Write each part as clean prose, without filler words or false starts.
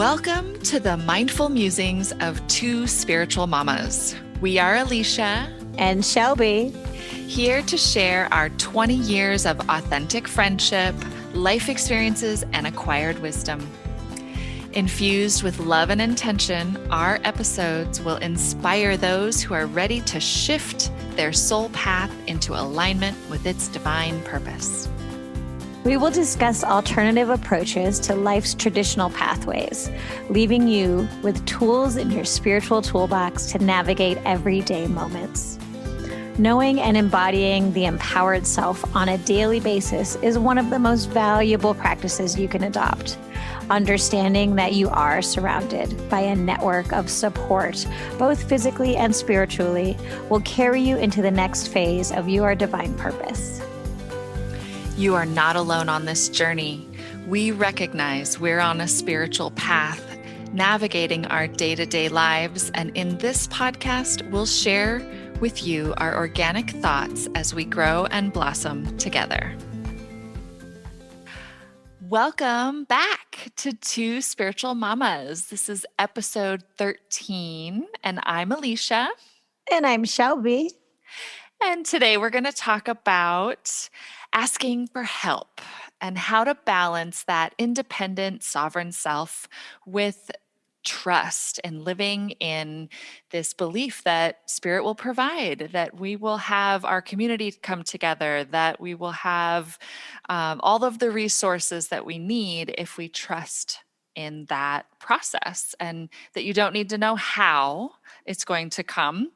Welcome to the mindful musings of two spiritual mamas. We are Alicia and Shelby, here to share our 20 years of authentic friendship, life experiences, and acquired wisdom. Infused with love and intention, our episodes will inspire those who are ready to shift their soul path into alignment with its divine purpose. We will discuss alternative approaches to life's traditional pathways, leaving you with tools in your spiritual toolbox to navigate everyday moments. Knowing and embodying the empowered self on a daily basis is one of the most valuable practices you can adopt. Understanding that you are surrounded by a network of support, both physically and spiritually, will carry you into the next phase of your divine purpose. You are not alone on this journey. We recognize we're on a spiritual path, navigating our day-to-day lives, and in this podcast, we'll share with you our organic thoughts as we grow and blossom together. Welcome back to Two Spiritual Mamas. This is episode 13, and I'm Alicia. And I'm Shelby. And today we're going to talk about asking for help and how to balance that independent, sovereign self with trust and living in this belief that spirit will provide, that we will have our community come together, that we will have all of the resources that we need if we trust in that process, and that you don't need to know how it's going to come.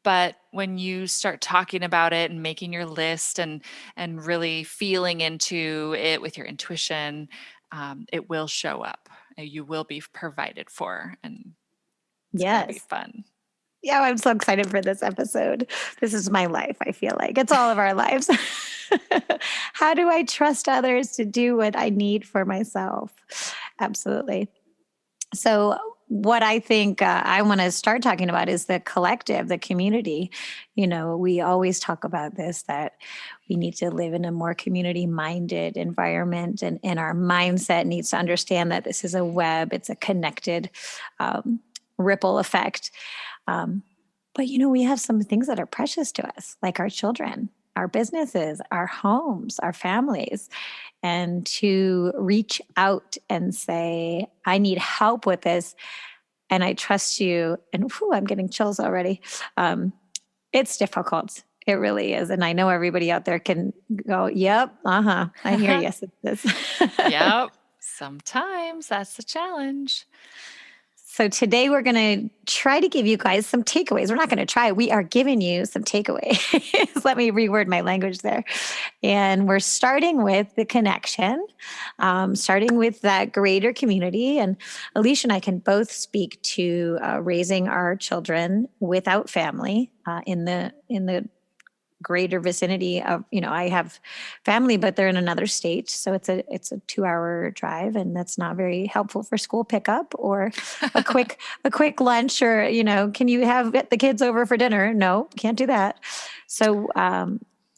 But when you start talking about it and making your list and really feeling into it with your intuition, it will show up. You will be provided for, and it's going to be fun. Yeah, I'm so excited for this episode. This is my life, I feel like. It's all of our lives. How do I trust others to do what I need for myself? Absolutely. So what I think I want to start talking about is the collective, the community. You know, we always talk about this, that we need to live in a more community-minded environment, and our mindset needs to understand that this is a web, it's a connected ripple effect. But, you know, we have some things that are precious to us, like our children, our businesses, our homes, our families. And to reach out and say, I need help with this, and I trust you. And I'm getting chills already. It's difficult. It really is. And I know everybody out there can go, yep, I hear yes, it is. Yep. Sometimes that's the challenge. So today we're going to try to give you guys some takeaways. We're not going to try. We are giving you some takeaways. Let me reword my language there. And we're starting with the connection, starting with that greater community. And Alicia and I can both speak to raising our children without family in the greater vicinity of, you know, I have family, but they're in another state. So it's a 2-hour drive, and that's not very helpful for school pickup or a quick lunch, or, you know, can you have the kids over for dinner? No, can't do that. So,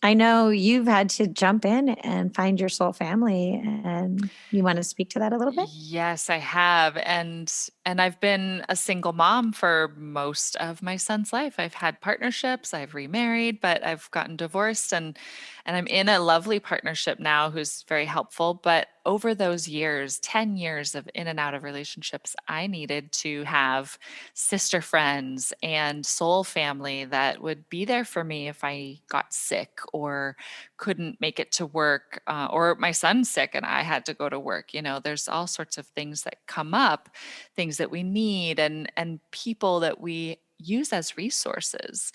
I know you've had to jump in and find your soul family, and you want to speak to that a little bit? Yes, I have. And I've been a single mom for most of my son's life. I've had partnerships, I've remarried, but I've gotten divorced, and I'm in a lovely partnership now who's very helpful. But over those years, 10 years of in and out of relationships, I needed to have sister friends and soul family that would be there for me if I got sick or couldn't make it to work, or my son's sick and I had to go to work. You know, there's all sorts of things that come up, things that we need, and people that we use as resources,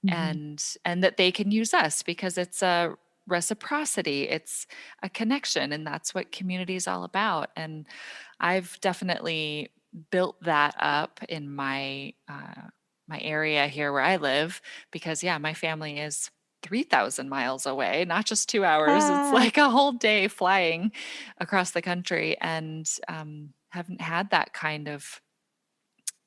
and that they can use us, because it's a reciprocity, it's a connection, and that's what community is all about. And I've definitely built that up in my my area here where I live, because my family is 3,000 miles away, not just 2 hours. It's like a whole day flying across the country, and haven't had that kind of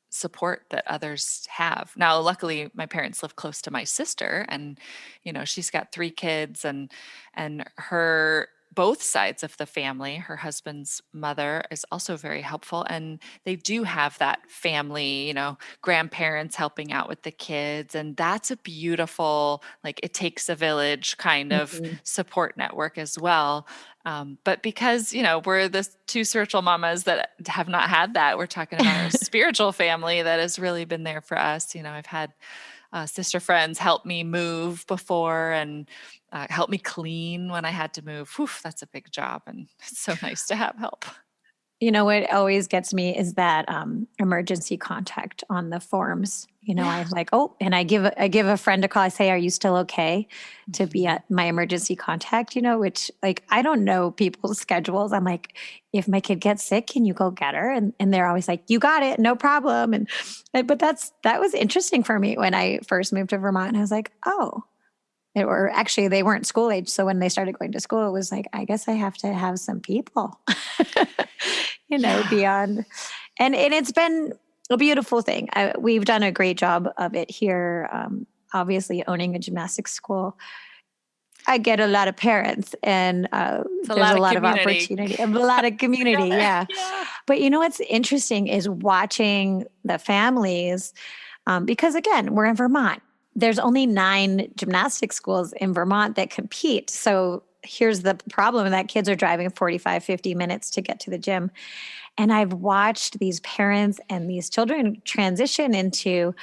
support that others have. Now, luckily, my parents live close to my sister, and, you know, she's got 3 kids, and her both sides of the family. Her husband's mother is also very helpful, and they do have that family, grandparents helping out with the kids. And that's a beautiful, like, it takes a village kind of Mhm. support network as well. But because, we're the two spiritual mamas that have not had that, we're talking about our spiritual family that has really been there for us. I've had sister friends help me move before, and help me clean when I had to move. Whew, that's a big job, and it's so nice to have help. What always gets me is that emergency contact on the forms. I Yeah. like, oh, and I give a friend a call. I say, "Are you still okay to be Mhm. at my emergency contact?" Which, like, I don't know people's schedules. I'm like, if my kid gets sick, can you go get her? And they're always like, "You got it, no problem." But that was interesting for me when I first moved to Vermont. And I was like, oh, or actually, they weren't school age. So when they started going to school, it was like, I guess I have to have some people, Yeah. beyond. And it's been a beautiful thing. We've done a great job of it here. Obviously, owning a gymnastics school, I get a lot of parents, and It's a there's lot a of lot of community opportunity, a lot of community. together. Yeah. Yeah. But what's interesting is watching the families, because again, we're in Vermont. There's only 9 gymnastics schools in Vermont that compete. So here's the problem, that kids are driving 45, 50 minutes to get to the gym. And I've watched these parents and these children transition into,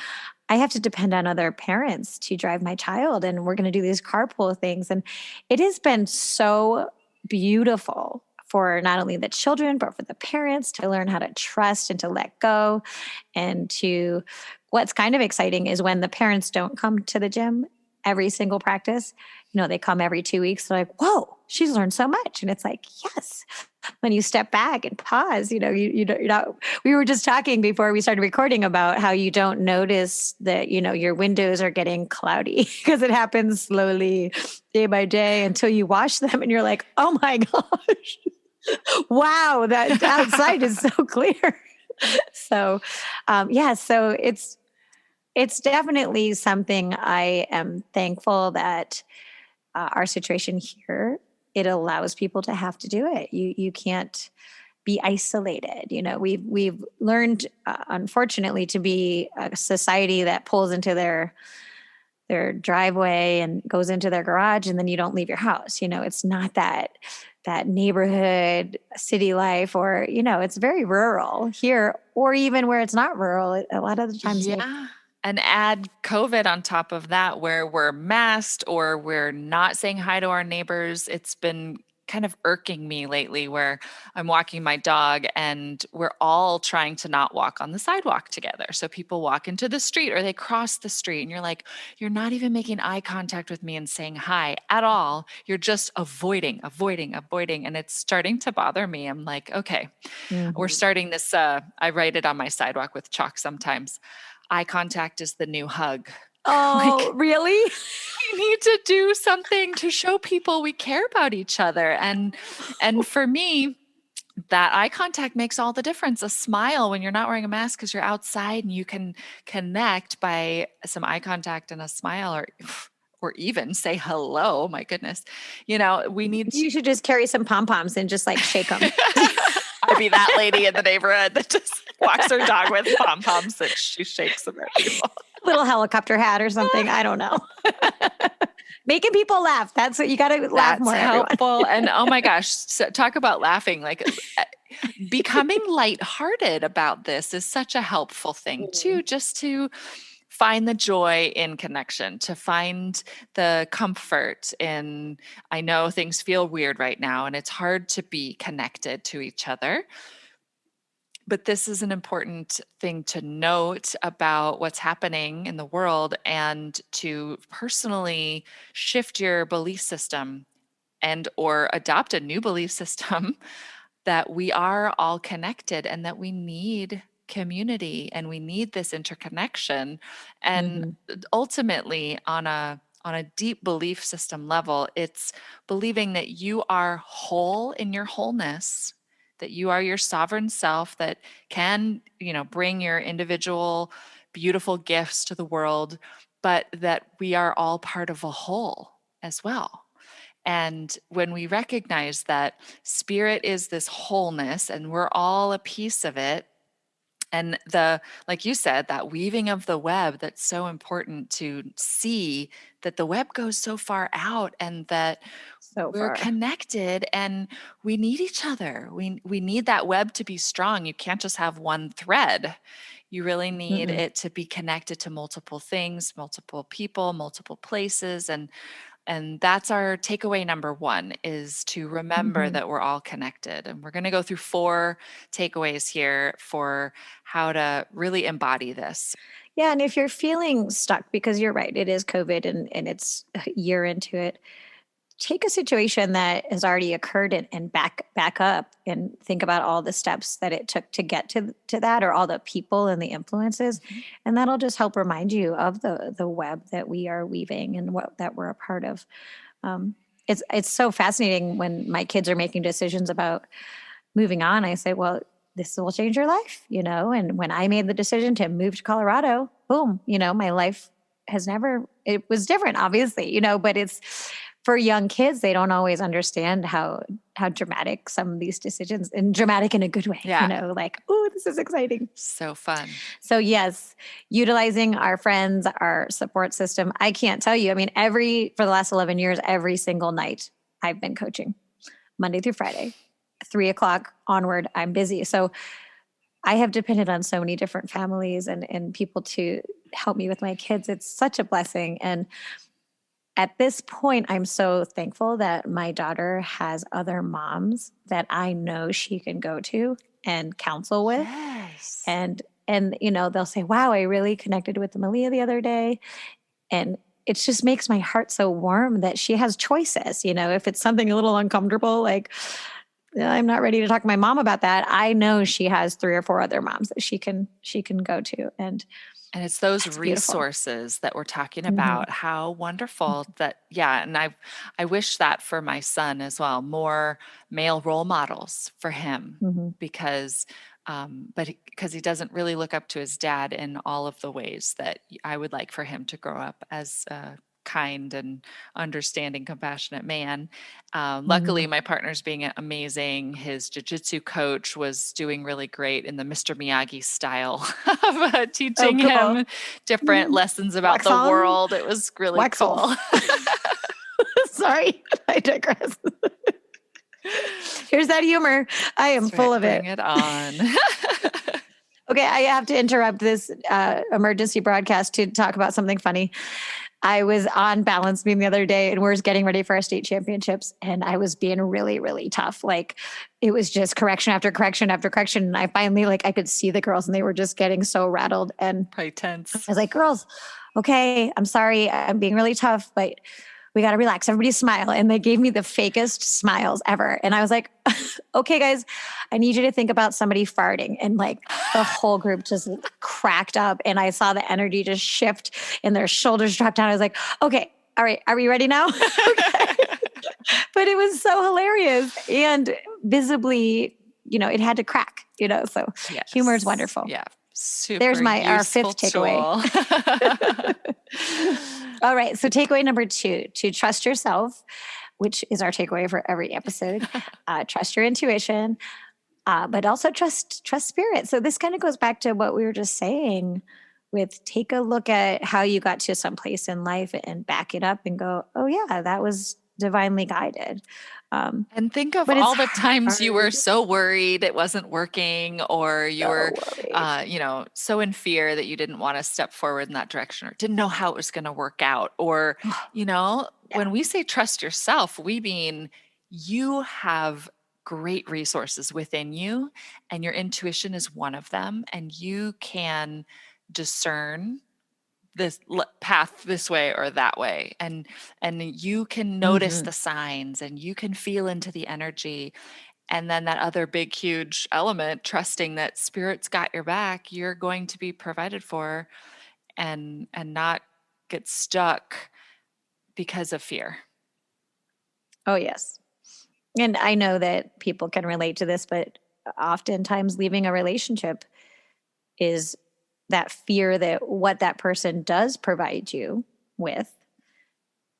I have to depend on other parents to drive my child, and we're going to do these carpool things. And it has been so beautiful for not only the children, but for the parents to learn how to trust and to let go. And to, what's kind of exciting is when the parents don't come to the gym every single practice, they come every 2 weeks. They're like, whoa, she's learned so much. And it's like, yes, when you step back and pause, you're not, we were just talking before we started recording about how you don't notice that, your windows are getting cloudy because it happens slowly day by day until you wash them and you're like, oh my gosh, wow, that outside is so clear. So, yeah, so it's definitely something I am thankful that our situation here, it allows people to have to do it. You can't be isolated. We've learned, unfortunately, to be a society that pulls into their driveway and goes into their garage, and then you don't leave your house. It's not that neighborhood city life, or it's very rural here, or even where it's not rural. A lot of the times, Yeah. And add COVID on top of that, where we're masked or we're not saying hi to our neighbors. It's been kind of irking me lately, where I'm walking my dog and we're all trying to not walk on the sidewalk together. So people walk into the street or they cross the street, and you're like, you're not even making eye contact with me and saying hi at all. You're just avoiding, avoiding, avoiding. And it's starting to bother me. I'm like, okay, we're Mhm. starting this. I write it on my sidewalk with chalk sometimes. Eye contact is the new hug. Oh, Like, really? we need to do something to show people we care about each other. And for me, that eye contact makes all the difference. A smile when you're not wearing a mask because you're outside, and you can connect by some eye contact and a smile, or even say hello. My goodness. We need You should just carry some pom poms and just like shake them. I'd be that lady in the neighborhood that just walks her dog with pom poms that she shakes them at people. Little helicopter hat or something. I don't know. Making people laugh. That's what you got to laugh That's more, everyone. helpful. And oh my gosh, so talk about laughing. Like, becoming lighthearted about this is such a helpful thing Mhm. too, just to find the joy in connection, to find the comfort in, I know things feel weird right now and it's hard to be connected to each other. But this is an important thing to note about what's happening in the world, and to personally shift your belief system and or adopt a new belief system that we are all connected and that we need community and we need this interconnection. And Mhm. ultimately, on a deep belief system level, it's believing that you are whole in your wholeness, that you are your sovereign self that can, bring your individual beautiful gifts to the world, but that we are all part of a whole as well. And when we recognize that spirit is this wholeness and we're all a piece of it, and like you said, that weaving of the web, that's so important to see that the web goes so far out and that So we're far. connected and we need each other. We need that web to be strong. You can't just have one thread. You really need Mm-mm. it to be connected to multiple things, multiple people, multiple places. And that's our takeaway number one, is to remember Mm-hmm. that we're all connected. And we're going to go through 4 takeaways here for how to really embody this. Yeah. And if you're feeling stuck, because you're right, it is COVID and it's a year into it, take a situation that has already occurred and back up and think about all the steps that it took to get to that, or all the people and the influences, Mhm. and that'll just help remind you of the web that we are weaving and what that we're a part of. um, it's so fascinating when my kids are making decisions about moving on. I say, well, this will change your life, and when I made the decision to move to Colorado, boom, my life has never, it was different, obviously, but it's, for young kids, they don't always understand how dramatic some of these decisions, and dramatic in a good way, Yeah. like, oh, this is exciting. So fun. So yes, utilizing our friends, our support system. I can't tell you, I mean, for the last 11 years, every single night I've been coaching, Monday through Friday, 3 o'clock onward, I'm busy. So I have depended on so many different families and people to help me with my kids. It's such a blessing. And at this point, I'm so thankful that my daughter has other moms that I know she can go to and counsel with. Yes. And they'll say, wow, I really connected with Malia the other day. And it just makes my heart so warm that she has choices. If it's something a little uncomfortable, like, I'm not ready to talk to my mom about that, I know she has 3 or 4 other moms that she can go to. And And it's those that's beautiful. resources that we're talking Mm-hmm. about. How wonderful that, yeah. And I wish that for my son as well, more male role models for him, Mm-hmm. because, because he doesn't really look up to his dad in all of the ways that I would like for him to grow up as a kind and understanding, compassionate man. Mm-hmm. Luckily, my partner's being amazing. His jujitsu coach was doing really great in the Mr. Miyagi style of Oh, teaching cool. him different Mhm. lessons about Wax the on, world. It was really wax cool. off. Sorry, I digress. Here's that humor. I am That's right. full of Bring it. it on. Okay, I have to interrupt this emergency broadcast to talk about something funny. I was on balance beam the other day and we are getting ready for our state championships. And I was being really, really tough. Like, it was just correction after correction after correction. And I finally, like, I could see the girls and they were just getting so rattled. And Probably I tense. was like, girls, okay, I'm sorry. I'm being really tough, but we got to relax. Everybody smile. And they gave me the fakest smiles ever. And I was like, okay, guys, I need you to think about somebody farting. And like the whole group just cracked up. And I saw the energy just shift and their shoulders dropped down. I was like, okay, all right, are we ready now? Okay. But it was so hilarious and visibly, it had to crack, so humor is Yes. wonderful. Yeah. There's Super our useful fifth takeaway. tool. All right. So takeaway number 2, to trust yourself, which is our takeaway for every episode. Trust your intuition, but also trust spirit. So this kind of goes back to what we were just saying with, take a look at how you got to some place in life and back it up and go, oh yeah, that was divinely guided. And think of But it's all the times you were hard. so worried it wasn't working, or you were, So worried. so in fear that you didn't want to step forward in that direction, or didn't know how it was going to work out. Or, when Yeah. we say trust yourself, we mean you have great resources within you, and your intuition is one of them, and you can discern this path this way or that way, and you can notice Mm-hmm. the signs and you can feel into the energy. And then that other big huge element, trusting that spirit's got your back, you're going to be provided for, and not get stuck because of fear. Oh, yes. And I know that people can relate to this, but oftentimes leaving a relationship is that fear that what that person does provide you with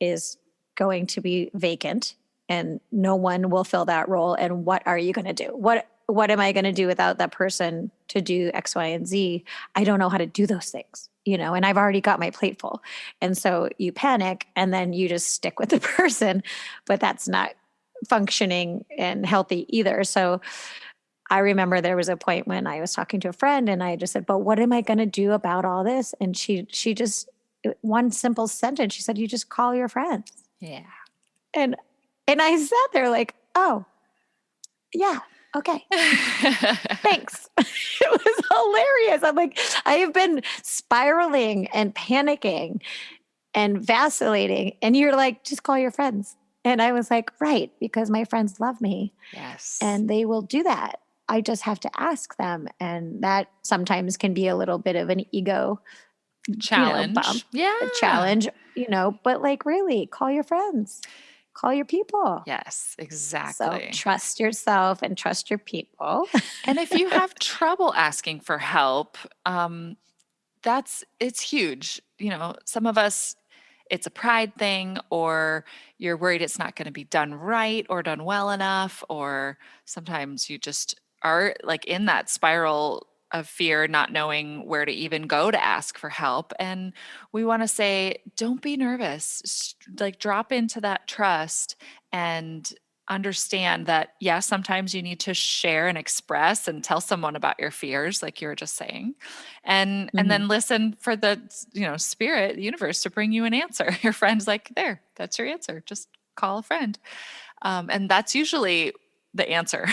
is going to be vacant and no one will fill that role. And what are you going to do? What am I going to do without that person to do X, Y, and Z? I don't know how to do those things, and I've already got my plate full. And so you panic and then you just stick with the person, but that's not functioning and healthy either. So I remember there was a point when I was talking to a friend and I just said, but what am I going to do about all this? And she just, one simple sentence, she said, you just call your friends. Yeah. And, and I sat there like, oh, yeah, okay. Thanks. It was hilarious. I'm like, I have been spiraling and panicking and vacillating. And you're like, just call your friends. And I was like, right, because my friends love me. Yes. And they will do that. I just have to ask them. And that sometimes can be a little bit of an ego, Challenge. bump, Yeah. a challenge, but like really call your friends, call your people. Yes, So exactly. trust yourself and trust your people. And if you have trouble asking for help, it's huge. Some of us, it's a pride thing, or you're worried it's not going to be done right or done well enough, or sometimes you just are like in that spiral of fear, not knowing where to even go to ask for help. And we want to say, don't be nervous. Like drop into that trust and understand that, yes, sometimes you need to share and express and tell someone about your fears, like you were just saying, and then listen for the spirit, the universe, to bring you an answer. Your friend's like, there, that's your answer, just call a friend. And that's usually the answer.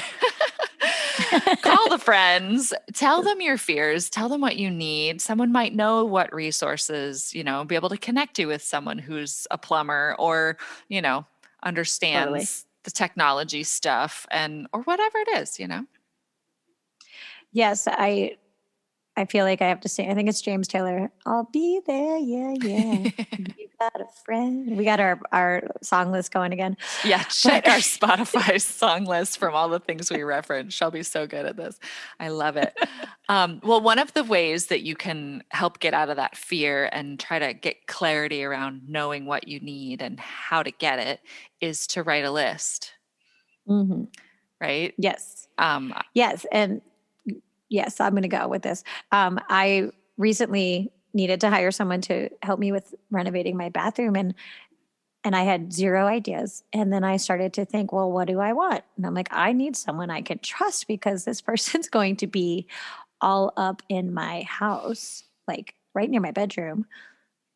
Call the friends, tell them your fears, tell them what you need. Someone might know what resources, be able to connect you with someone who's a plumber or Totally. understands the technology stuff, or whatever it is. Yes, I feel like I have to sing. I think it's James Taylor. I'll be there. Yeah, yeah. You got a friend. We got our song list going again. Yeah, check our Spotify song list from all the things we reference. Shelby's so good at this. I love it. Well, one of the ways that you can help get out of that fear and try to get clarity around knowing what you need and how to get it is to write a list. Mm-hmm. Right? Yes. Yes. And yes, I'm going to go with this. I recently needed to hire someone to help me with renovating my bathroom, and I had zero ideas. And then I started to think, well, what do I want? And I'm like, I need someone I can trust because this person's going to be all up in my house, like right near my bedroom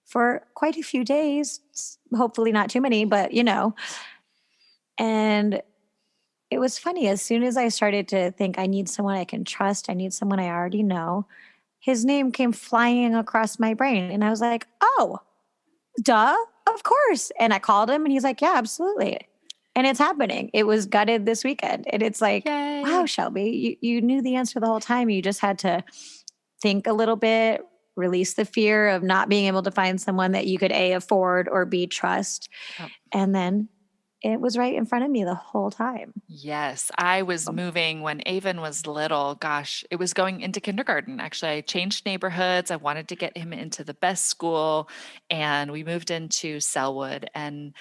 for quite a few days. Hopefully not too many, but and it was funny. As soon as I started to think I need someone I can trust, I need someone I already know, his name came flying across my brain. And I was like, oh, duh, of course. And I called him and he's like, yeah, absolutely. And it's happening. It was gutted this weekend. And it's like, Yay. wow, Shelby, you knew the answer the whole time. You just had to think a little bit, release the fear of not being able to find someone that you could A, afford, or B, trust. Yep. And then it was right in front of me the whole time. Yes, I was moving when Avon was little. Gosh, it was going into kindergarten. Actually, I changed neighborhoods. I wanted to get him into the best school, and we moved into Selwood. And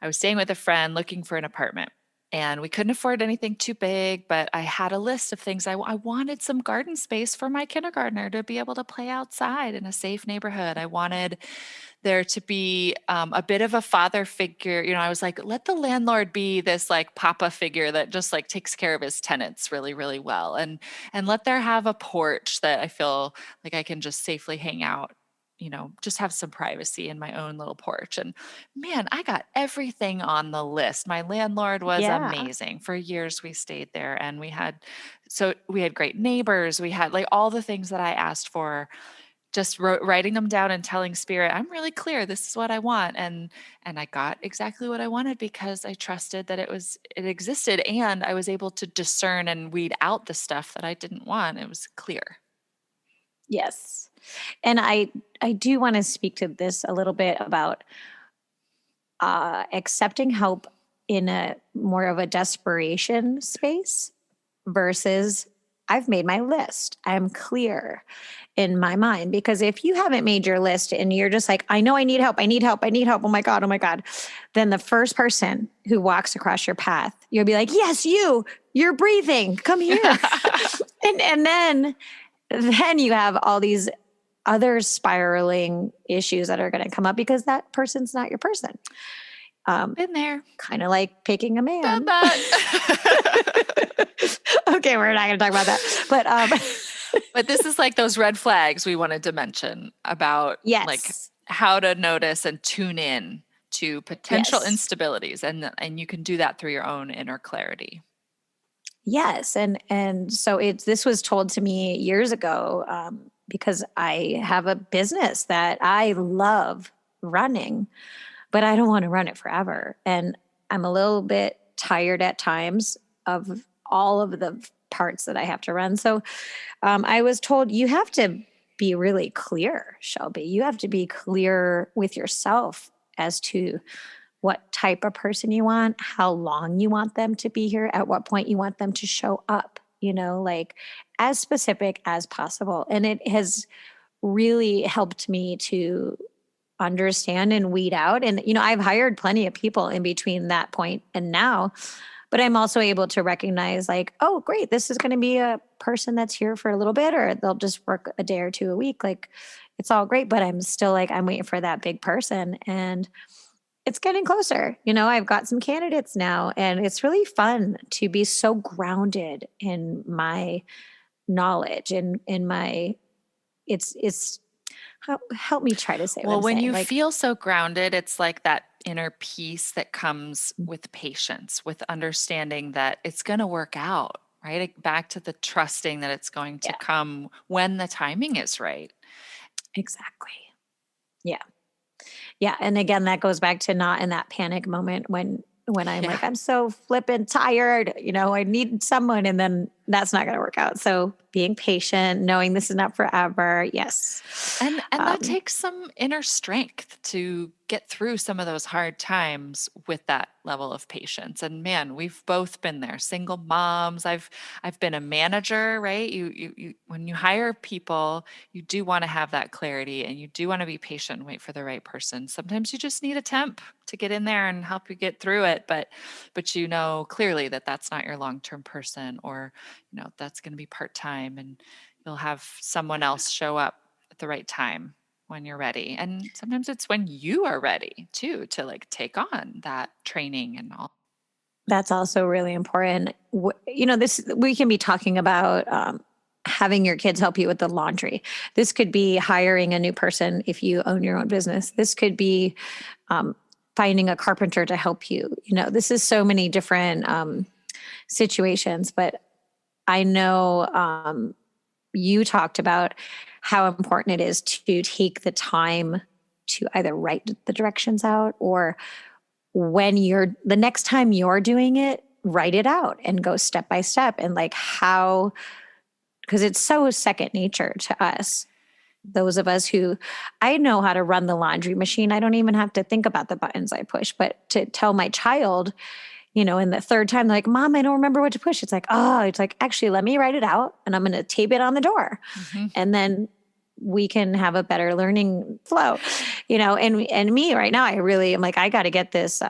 I was staying with a friend looking for an apartment. And we couldn't afford anything too big, but I had a list of things. I wanted some garden space for my kindergartner to be able to play outside in a safe neighborhood. I wanted there to be a bit of a father figure. I was like, let the landlord be this like papa figure that just like takes care of his tenants really, really well. And let there have a porch that I feel like I can just safely hang out, just have some privacy in my own little porch. And man, I got everything on the list. My landlord was Yeah. amazing. For years we stayed there, and we had great neighbors. We had like all the things that I asked for, just writing them down and telling spirit, I'm really clear, this is what I want. And I got exactly what I wanted because I trusted that it existed, and I was able to discern and weed out the stuff that I didn't want. It was clear. Yes. And I do want to speak to this a little bit about accepting help in a more of a desperation space versus I've made my list. I'm clear in my mind, because if you haven't made your list and you're just like, I know I need help, I need help, I need help. Oh my God. Then the first person who walks across your path, you'll be like, yes, you're breathing, come here. and then you have all these other spiraling issues that are going to come up because that person's not your person. Been there. Kind of like picking a man. Done that. Okay, we're not going to talk about that. But this is like those red flags we wanted to mention about yes, like how to notice and tune in to potential yes, instabilities. And you can do that through your own inner clarity. yes. And so this was told to me years ago, because I have a business that I love running, but I don't want to run it forever. And I'm a little bit tired at times of all of the parts that I have to run. So I was told, you have to be really clear, Shelby. You have to be clear with yourself as to what type of person you want, how long you want them to be here, at what point you want them to show up, like as specific as possible. And it has really helped me to understand and weed out. And, I've hired plenty of people in between that point and now, but I'm also able to recognize like, oh, great, this is going to be a person that's here for a little bit, or they'll just work a day or two a week. Like, it's all great, but I'm still like, I'm waiting for that big person. And it's getting closer. I've got some candidates now, and it's really fun to be so grounded in my knowledge and in my, it's help me try to say what Well, I'm when saying. you Like, feel so grounded, it's like that inner peace that comes with patience, with understanding that it's going to work out, right? Back to the trusting that it's going to yeah, come when the timing is right. exactly. Yeah. Yeah. And again, that goes back to not in that panic moment when I'm Yeah. like, I'm so flippin' tired, I need someone, and then that's not going to work out. So being patient, knowing this is not forever. Yes. And that takes some inner strength to get through some of those hard times with that level of patience. And man, we've both been there. Single moms. I've been a manager, right? You when you hire people, you do want to have that clarity and you do want to be patient and wait for the right person. Sometimes you just need a temp to get in there and help you get through it, but you know clearly that that's not your long-term person, or that's going to be part-time, and you'll have someone else show up at the right time when you're ready. And sometimes it's when you are ready too to like take on that training and all. That's also really important. This we can be talking about having your kids help you with the laundry. This could be hiring a new person if you own your own business. This could be finding a carpenter to help you. This is so many different situations. But I know you talked about how important it is to take the time to either write the directions out, or when the next time you're doing it, write it out and go step by step, and like how, because it's so second nature to us. Those of us who, I know how to run the laundry machine. I don't even have to think about the buttons I push, but to tell my child, in the third time, they're like, Mom, I don't remember what to push. It's like, actually, let me write it out and I'm going to tape it on the door. Mm-hmm. And then we can have a better learning flow, and me right now, I really am like, I got to get this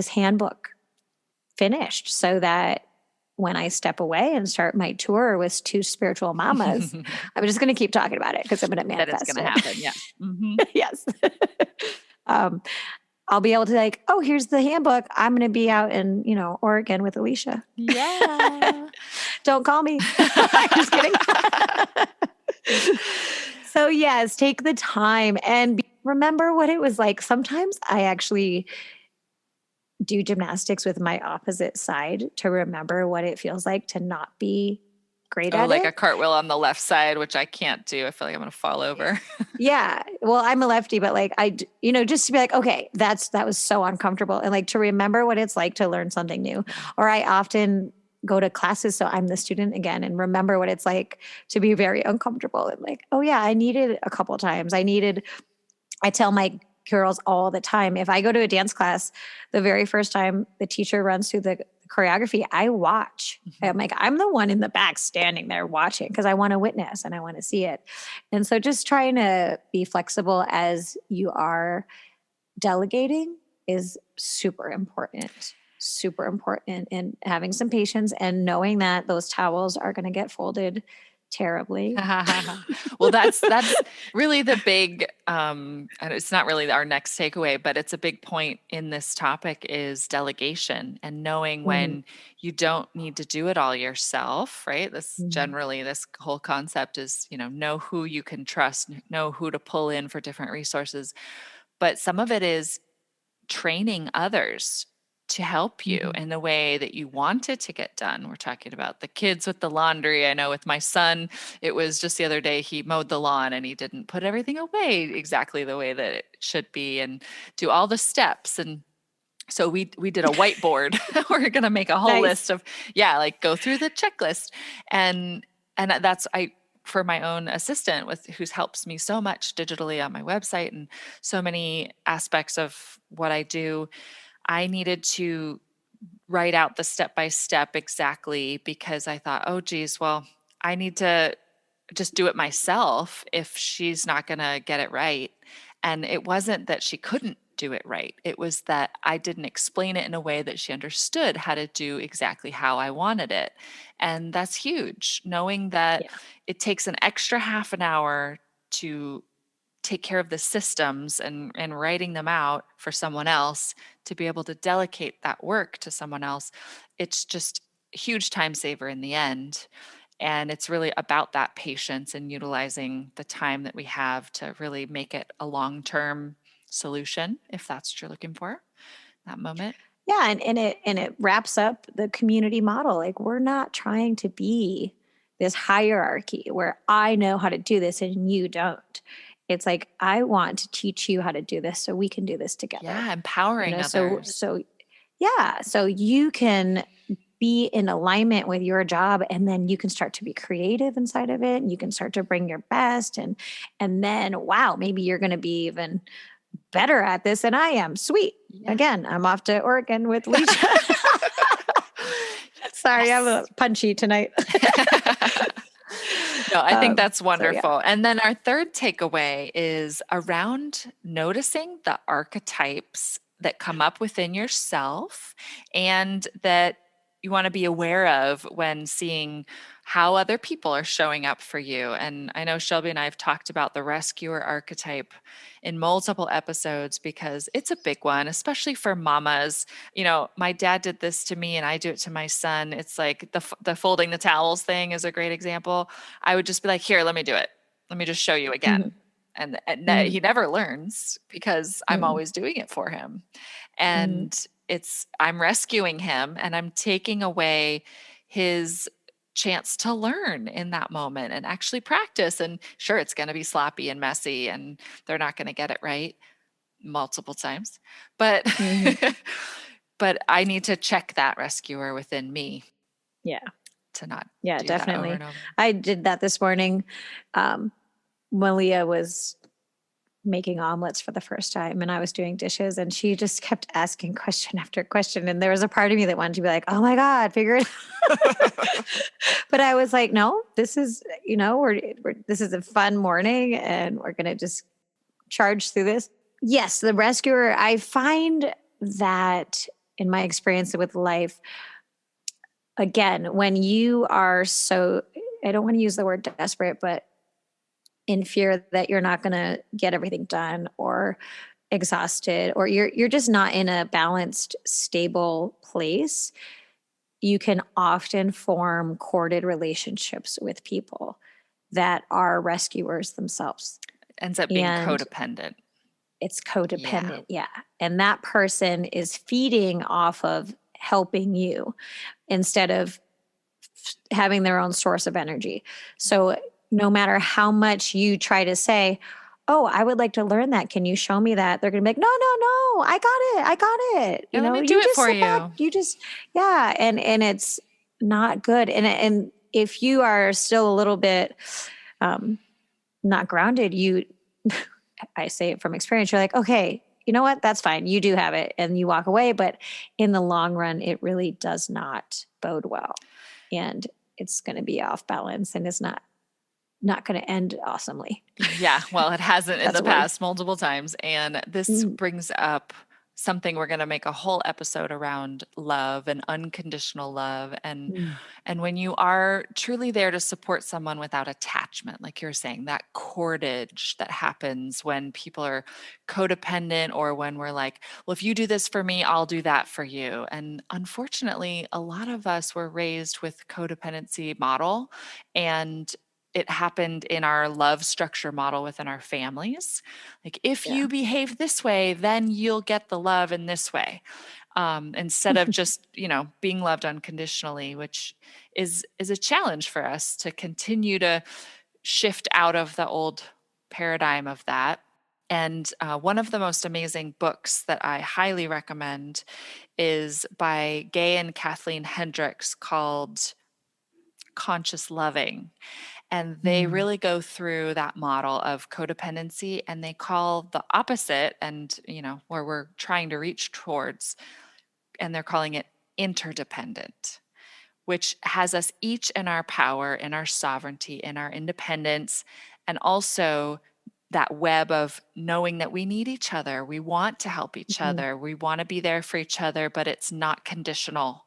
handbook finished so that when I step away and start my tour with two spiritual mamas, I'm just going to keep talking about it because I'm going to manifest that it's going to happen. Yeah. Mm-hmm. Yes. I'll be able to like, oh, here's the handbook. I'm going to be out in, Oregon with Alicia. Yeah. Don't call me. I'm just kidding. So yes, take the time and remember what it was like. Sometimes I actually do gymnastics with my opposite side to remember what it feels like to not be great at like it. a cartwheel on the left side, which I can't do. I feel like I'm going to fall over. Yeah. Well, I'm a lefty, but like just to be like, okay, that was so uncomfortable, and like to remember what it's like to learn something new. Yeah. Or I often go to classes, so I'm the student again, and remember what it's like to be very uncomfortable and like, oh yeah, I needed a couple times. I tell my girls all the time, if I go to a dance class, the very first time the teacher runs through the choreography, I watch. I'm Mhm. like, I'm the one in the back standing there watching because I want to witness and I want to see it. And so just trying to be flexible as you are delegating is super important, and having some patience and knowing that those towels are going to get folded terribly. Well, that's really the big, and it's not really our next takeaway, but it's a big point in this topic is delegation and knowing Mhm, when you don't need to do it all yourself, right? This mhm, generally, this whole concept is, know who you can trust, know who to pull in for different resources. But some of it is training others to help you mhm. in the way that you want it to get done. We're talking about the kids with the laundry. I know with my son, it was just the other day, he mowed the lawn and he didn't put everything away exactly the way that it should be and do all the steps. And so we did a whiteboard. We're going to make a whole Nice. list of, yeah, like go through the checklist. And that's, for my own assistant with who helps me so much digitally on my website and so many aspects of what I do, I needed to write out the step by step exactly because I thought, oh, geez, well, I need to just do it myself if she's not going to get it right. And it wasn't that she couldn't do it right. It was that I didn't explain it in a way that she understood how to do exactly how I wanted it. And that's huge, knowing that Yeah. it takes an extra half an hour to take care of the systems and writing them out for someone else to be able to delegate that work to someone else. It's just a huge time saver in the end. And it's really about that patience and utilizing the time that we have to really make it a long term solution, if that's what you're looking for, that moment. Yeah, and it wraps up the community model. Like we're not trying to be this hierarchy where I know how to do this and you don't. It's like I want to teach you how to do this so we can do this together. Yeah, empowering So others. yeah, so you can be in alignment with your job and then you can start to be creative inside of it and you can start to bring your best and then wow, maybe you're going to be even better at this than I am. Sweet. Yeah. Again, I'm off to Oregon with Alicia. Sorry, I'm Yes. punchy tonight. No, I think that's So yeah. wonderful. And then our third takeaway is around noticing the archetypes that come up within yourself and that you want to be aware of when seeing how other people are showing up for you. And I know Shelby and I have talked about the rescuer archetype in multiple episodes because it's a big one, especially for mamas. My dad did this to me and I do it to my son. It's like the folding the towels thing is a great example. I would just be like, here, let me do it. Let me just show you Mhm, again. And mhm, he never learns because I'm mhm, always doing it for him. mhm. And I'm rescuing him and I'm taking away his chance to learn in that moment and actually practice. And sure, it's going to be sloppy and messy and they're not going to get it right multiple times. But Mhm. but I need to check that rescuer within me Yeah. to not Yeah, do that over definitely. and over. I did that this morning. When Leah was making omelets for the first time and I was doing dishes and she just kept asking question after question. And there was a part of me that wanted to be like, oh my God, figure it out. But I was like, no, this is, this is a fun morning and we're going to just charge through this. Yes, the rescuer, I find that in my experience with life, again, when you are so, I don't want to use the word desperate, but in fear that you're not going to get everything done or exhausted or you're just not in a balanced stable place, you can often form corded relationships with people that are rescuers themselves, Ends up being and codependent. it's Yeah. codependent. Yeah, and that person is feeding off of helping you instead of having their own source of energy. So no matter how much you try to say, oh, I would like to learn that. Can you show me that? They're going to be like, no, no, no, I got it. I got it. Yeah, let me do You it just for sit back. you. You just, yeah. And it's not good. And if you are still a little bit not grounded, I say it from experience, you're like, okay, you know what, that's fine. You do have it, and you walk away. But in the long run, it really does not bode well. And it's going to be off balance, and it's not going to end awesomely. Yeah, well, it hasn't in That's the a word. past multiple times. And this Mm, brings up something we're going to make a whole episode around love and unconditional love. mm, And when you are truly there to support someone without attachment, like you're saying, that cordage that happens when people are codependent, or when we're like, well, if you do this for me, I'll do that for you. And unfortunately, a lot of us were raised with codependency model, and it happened in our love structure model within our families. Like, if yeah. you behave this way, then you'll get the love in this way. Instead of just, being loved unconditionally, which is a challenge for us to continue to shift out of the old paradigm of that. And one of the most amazing books that I highly recommend is by Gay and Kathleen Hendricks, called Conscious Loving. And they Mm, really go through that model of codependency, and they call the opposite, and, where we're trying to reach towards, and they're calling it interdependent, which has us each in our power, in our sovereignty, in our independence, and also that web of knowing that we need each other. We want to help each mm, other. We want to be there for each other, but it's not conditional.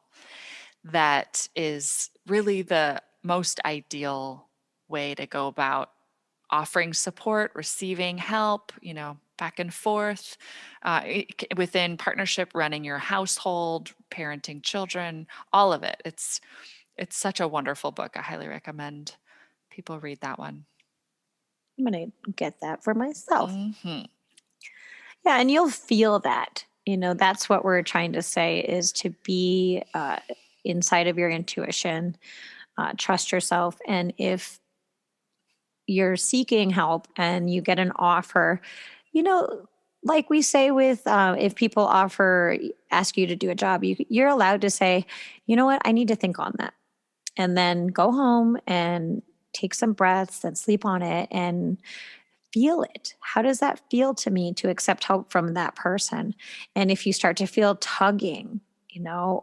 That is really the most ideal way to go about offering support, receiving help, back and forth, within partnership, running your household, parenting children, all of it. It's such a wonderful book. I highly recommend people read that one. I'm going to get that for myself. Hmm. Yeah, and you'll feel that. That's what we're trying to say, is to be inside of your intuition, trust yourself. And if you're seeking help and you get an offer, you know, like we say with if people ask you to do a job, you're allowed to say, you know what, I need to think on that, and then go home and take some breaths and sleep on it and feel it. How does that feel to me to accept help from that person? And if you start to feel tugging,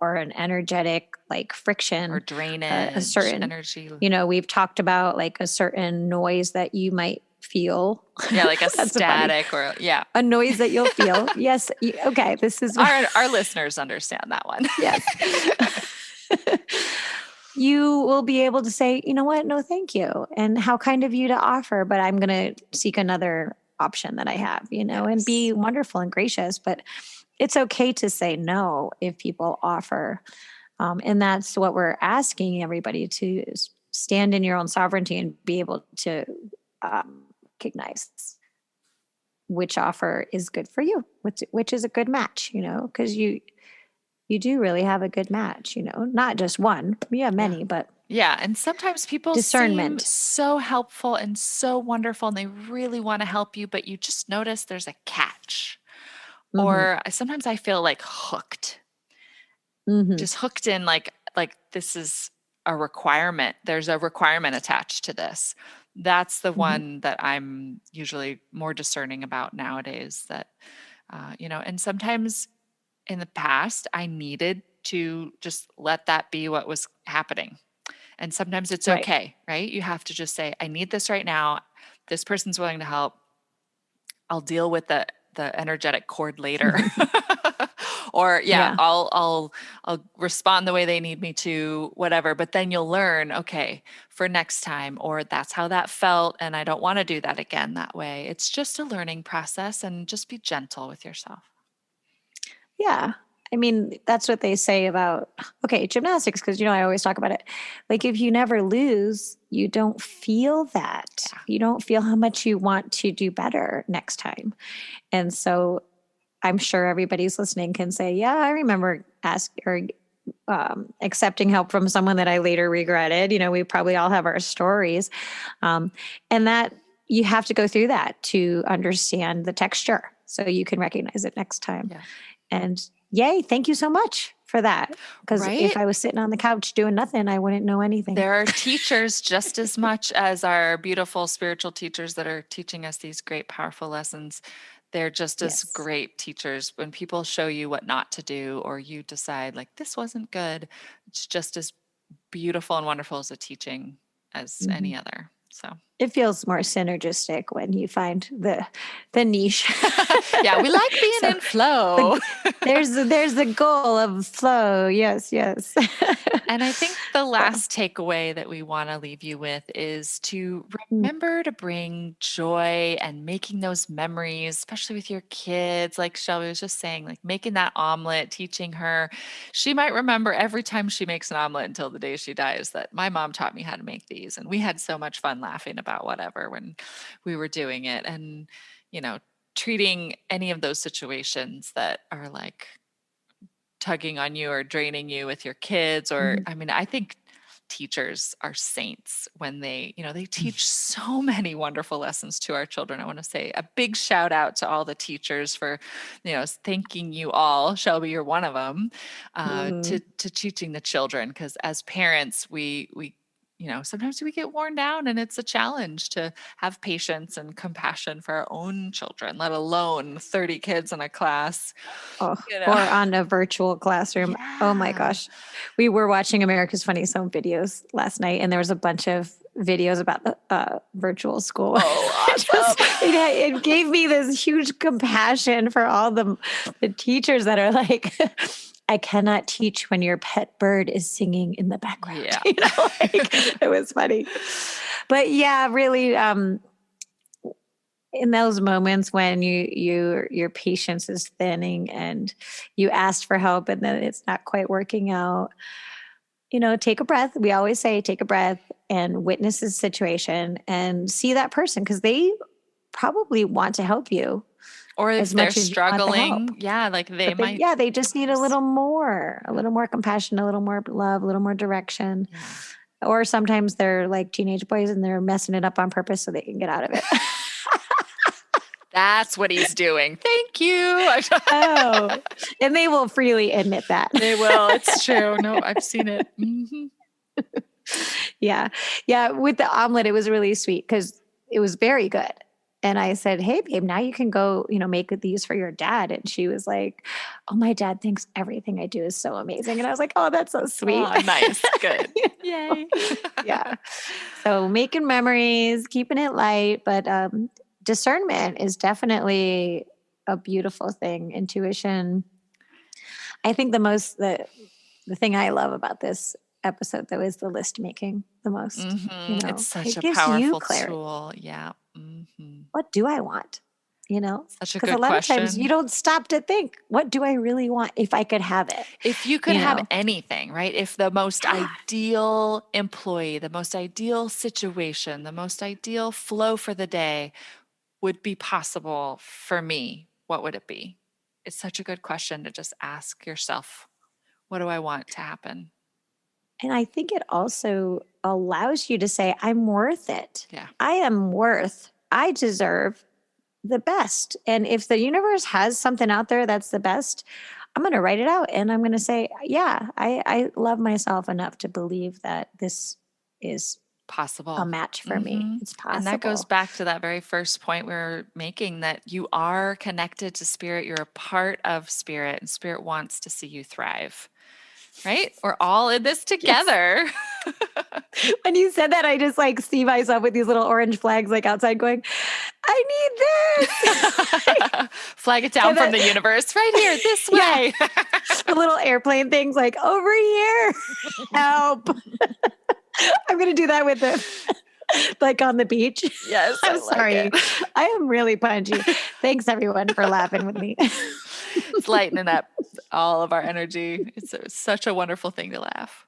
or an energetic like Or friction, a drainage, certain, energy. we've talked about like a certain noise that you might feel. Yeah, like a That's a funny, static, or yeah. a noise that you'll feel. Yes. Okay. This is, Our listeners understand that one. yes. You will be able to say, you know what? No, thank you. And how kind of you to offer, but I'm going to seek another option that I have, and be Yes. wonderful and gracious. But it's okay to say no if people offer. And that's what we're asking everybody to stand in your own sovereignty and be able to recognize which offer is good for you, which is a good match, because you do really have a good match, not just one. You have Yeah. many, but Yeah. And sometimes people seem discernment. so helpful and so wonderful, and they really want to help you, but you just notice there's a catch. Hmm. Or sometimes I feel like hooked, Hmm. just hooked in, like this is a requirement. There's a requirement attached to this. That's the Hmm. one that I'm usually more discerning about nowadays. That, and sometimes in the past, I needed to just let that be what was happening. And sometimes it's Right. okay, right? You have to just say, I need this right now. This person's willing to help. I'll deal with the energetic cord later. Or yeah, Yeah. I'll respond the way they need me to, whatever. But then you'll learn, okay, for next time, or that's how that felt, and I don't want to do that again that way. It's just a learning process, and just be gentle with yourself. Yeah. I mean, that's what they say about, okay, gymnastics, because, I always talk about it. Like, if you never lose, you don't feel that. Yeah. You don't feel how much you want to do better next time. And so I'm sure everybody's listening can say, yeah, I remember accepting help from someone that I later regretted. We probably all have our stories. Um, and that you have to go through that to understand the texture so you can recognize it next time. Yeah. And yay, thank you so much for that. Because if Right? I was sitting on the couch doing nothing, I wouldn't know anything. There are teachers just as much as our beautiful spiritual teachers that are teaching us these great, powerful lessons. They're just as Yes. great teachers. When people show you what not to do, or you decide like this wasn't good, it's just as beautiful and wonderful as a teaching as Mhm. any other. So It feels more synergistic when you find the niche. yeah, we like being So in flow. the there's the goal of flow. Yes, yes. And I think the Well, last takeaway that we want to leave you with is to mm, remember to bring joy and making those memories, especially with your kids. Like Shelby was just saying, like making that omelet, teaching her. She might remember every time she makes an omelet until the day she dies that my mom taught me how to make these. And we had so much fun laughing about whatever when we were doing it. And, you know, treating any of those situations that are like, tugging on you or draining you with your kids, or mhm. I mean, I think teachers are saints when they teach so many wonderful lessons to our children. I want to say a big shout out to all the teachers for thanking you all. Shelby, you're one of them, Mm. to teaching the children, because as parents we sometimes we get worn down, and it's a challenge to have patience and compassion for our own children, let alone 30 kids in a class, Oh, you know. or on a virtual classroom. Oh my Yeah. gosh. We were watching America's Funniest Home Videos last night, and there was a bunch of videos about the virtual school. Oh, It awesome. gave me this huge compassion for all the teachers that are like, I cannot teach when your pet bird is singing in the background. Yeah. Like it was funny. But yeah, really, in those moments when your patience is thinning and you asked for help and then it's not quite working out, take a breath. We always say take a breath and witness the situation and see that person, because they probably want to help you Or if as they're much as you want the help. struggling, yeah, like they But they, might yeah, they just need just a little more compassion, a little more love, a little more direction. yeah. Or sometimes they're like teenage boys and they're messing it up on purpose so they can get out of it. That's what he's doing. Thank you. Oh, and they will freely admit that. They will. It's true. No, I've seen it. Mhm. Yeah. Yeah. With the omelet, it was really sweet because it was very good. And I said, hey, babe, now you can go, make these for your dad. And she was like, oh, my dad thinks everything I do is so amazing. And I was like, oh, that's so sweet. Oh, nice. Good. You know? Yay. Yeah. So making memories, keeping it light, but discernment is definitely a beautiful thing. Intuition. I think the thing I love about this episode though is the list making the most. It's such It a gives you powerful clarity. tool. Yeah. What do I want? Such a Because a good lot of times you question. don't stop to think, what do I really want if I could have it? If you could You have know? anything, right? If the most Yeah. ideal employee, the most ideal situation, the most ideal flow for the day would be possible for me, what would it be? It's such a good question to just ask yourself, what do I want to happen? And I think it also allows you to say, I'm worth it. Yeah. I deserve the best. And if the universe has something out there that's the best, I'm going to write it out and I'm going to say, yeah, I love myself enough to believe that this is a Possible. match for me. hmm It's And that goes possible. back to that very first point we were making, that you are connected to spirit. You're a part of spirit, and spirit wants to see you thrive, right? We're all in this Yes. together. When you said that, I just like see myself with these little orange flags like outside going, I need this. Flag it down And from then, the universe right here, this yeah, way. the little airplane things like over here. Help. I'm going to do that with the like on the beach. Yes, I'm I like sorry. it. I am really punchy. Thanks everyone for laughing with me. It's lightening up all of our energy. Such a wonderful thing to laugh.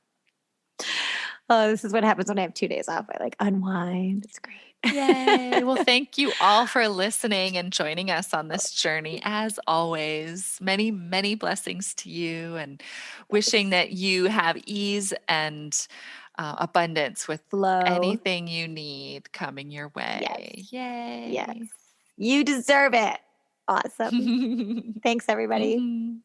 Oh, this is what happens when I have 2 days off. I like unwind. It's great. Yay. Well, thank you all for listening and joining us on this journey. As always, many, many blessings to you, and wishing Yes. that you have ease and abundance with Flow. anything you need coming your Yes. way. Yes. Yay. You deserve it. Awesome. Thanks, everybody. Mhm.